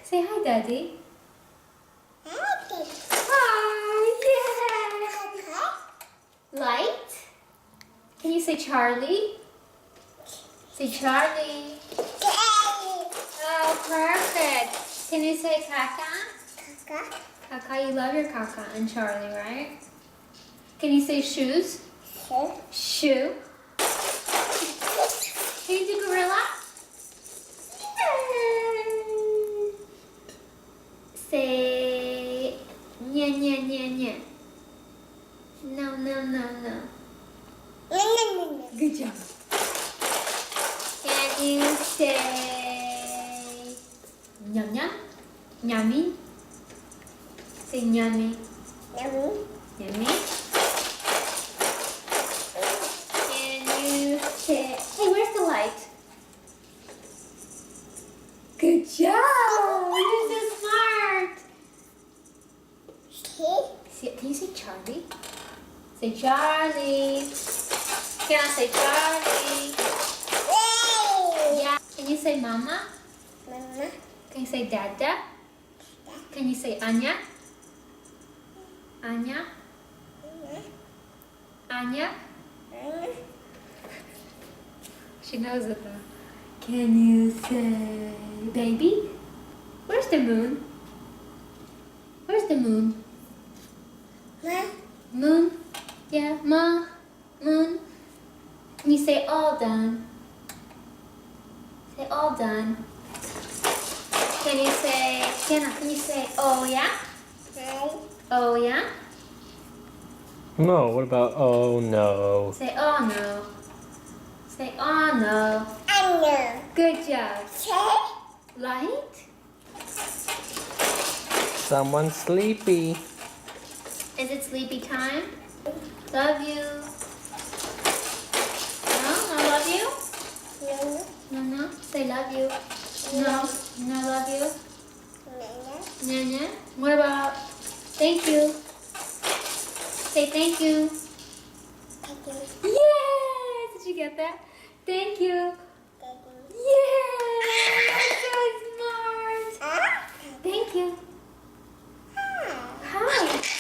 Say hi, Daddy. Okay. Hi, yeah. Light. Can you say Charlie? Say Charlie. Oh, perfect. Can you say Kaka? Kaka. Kaka, you love your Kaka and Charlie, right? Can you say shoes? Shoe. Shoe. Can you do gorilla? Say nya nya nya nya. No, no, no, no. Good job. Can you say nhum nhum? Yummy? Say yummy. Yummy. Yummy. Can you say, hey, where's the light? Good job! You're so smart! Can you say Charlie? Say Charlie. Can I say Charlie? Yeah. Can you say Mama? Mama. Can you say Dada? Can you say Anya? Anya? Anya? She knows it though. Can you say baby? Where's the moon? Where's the moon? Ma. Moon? Yeah, Ma. Moon. Can you say all done? Say all done. Can you say, Kiana, can you say oh yeah? Hi. Oh yeah? No, what about oh no? Say oh no. Say oh no. Anna. Good job. Say. Light? Someone's sleepy. Is it sleepy time? Love you. No? I love you? Nana. No, no. Say love you. No. No, love you. Nana. Nana. What about thank you? Say thank you. Thank you. Yes! Did you get that? Thank you. Thank you. Yes! You're so smart. Ah. Thank you. Hi. Hi.